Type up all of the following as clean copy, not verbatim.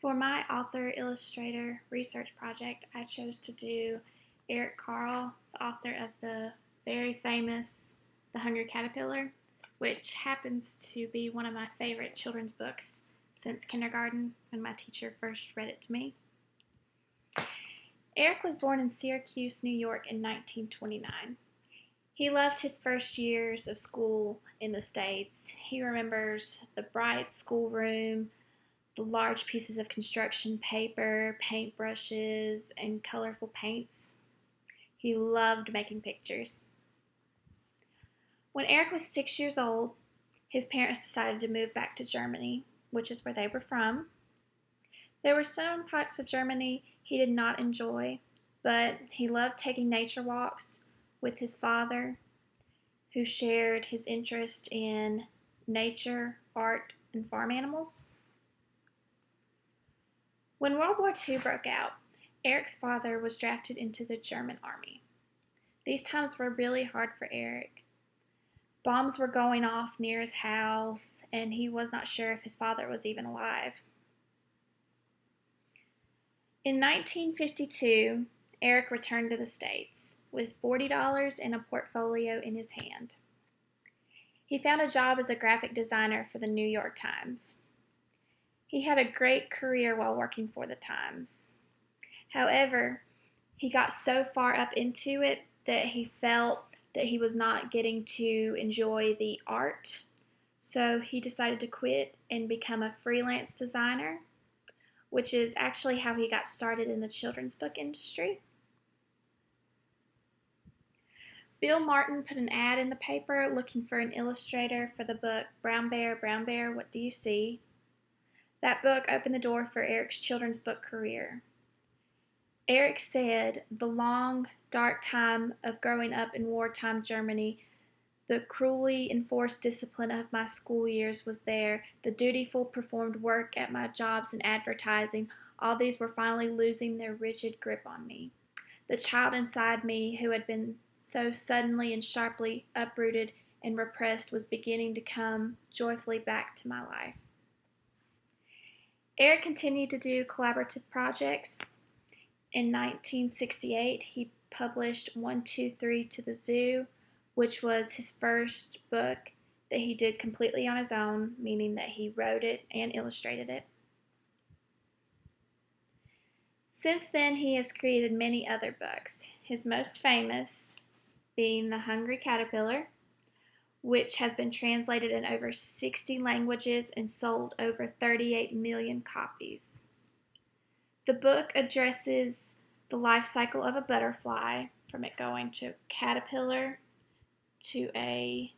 For my author-illustrator research project, I chose to do Carle, the author of the very famous The Hungry Caterpillar, which happens to be one of my favorite children's books since kindergarten when my teacher first read it to me. Eric was born in Syracuse, New York in 1929. He loved his first years of school in the States. He remembers the bright schoolroom, the large pieces of construction paper, paintbrushes, and colorful paints. He loved making pictures. When Eric was 6 years old, his parents decided to move back to Germany, which is where they were from. There were some parts of Germany he did not enjoy, but he loved taking nature walks with his father, who shared his interest in nature, art, and farm animals. When World War II broke out, Eric's father was drafted into the German army. These times were really hard for Eric. Bombs were going off near his house, and he was not sure if his father was even alive. In 1952, Eric returned to the States with $40 and a portfolio in his hand. He found a job as a graphic designer for the New York Times. He had a great career while working for the Times. However, he got so far up into it that he felt that he was not getting to enjoy the art, so he decided to quit and become a freelance designer, which is actually how he got started in the children's book industry. Bill Martin put an ad in the paper looking for an illustrator for the book Brown Bear, What Do You See? That book opened the door for Eric's children's book career. Eric said, "The long, dark time of growing up in wartime Germany, the cruelly enforced discipline of my school years was there, the dutiful performed work at my jobs in advertising, all these were finally losing their rigid grip on me. The child inside me who had been so suddenly and sharply uprooted and repressed was beginning to come joyfully back to my life." Eric continued to do collaborative projects. In 1968, he published 1, 2, 3 to the Zoo, which was his first book that he did completely on his own, meaning that he wrote it and illustrated it. Since then, he has created many other books, his most famous being The Hungry Caterpillar, which has been translated in over 60 languages and sold over 38 million copies. The book addresses the life cycle of a butterfly, from it going to caterpillar to a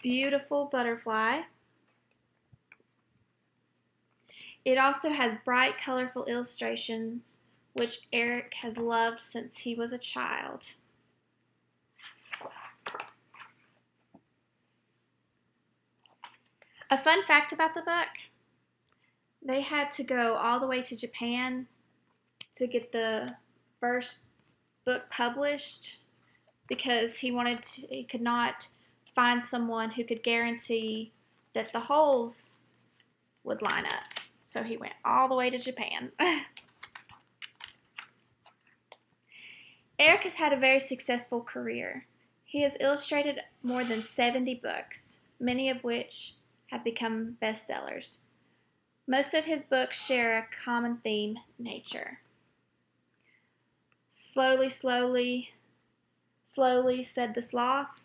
beautiful butterfly. It also has bright, colorful illustrations, which Eric has loved since he was a child. A fun fact about the book: they had to go all the way to Japan to get the first book published because he could not find someone who could guarantee that the holes would line up. So he went all the way to Japan. Eric has had a very successful career. He has illustrated more than 70 books, many of which have become bestsellers. Most of his books share a common theme: nature. Slowly, slowly, slowly, said the sloth,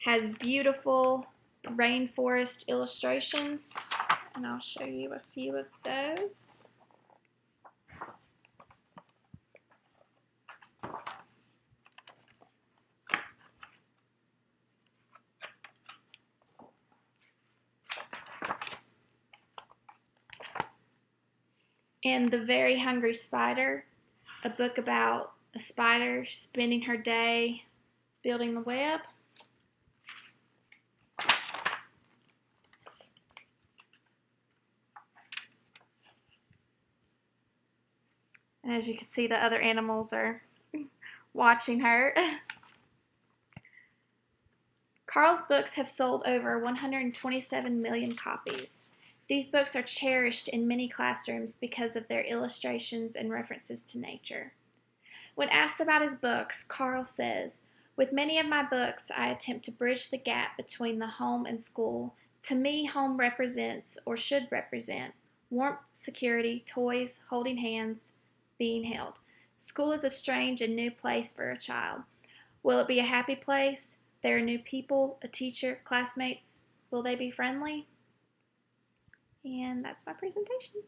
has beautiful rainforest illustrations, and I'll show you a few of those. And The Very Hungry Spider, a book about a spider spending her day building the web. And as you can see, the other animals are watching her. Carle's books have sold over 127 million copies. These books are cherished in many classrooms because of their illustrations and references to nature. When asked about his books, Carle says, "With many of my books, I attempt to bridge the gap between the home and school. To me, home represents, or should represent, warmth, security, toys, holding hands, being held. School is a strange and new place for a child. Will it be a happy place? There are new people, a teacher, classmates. Will they be friendly?" And that's my presentation.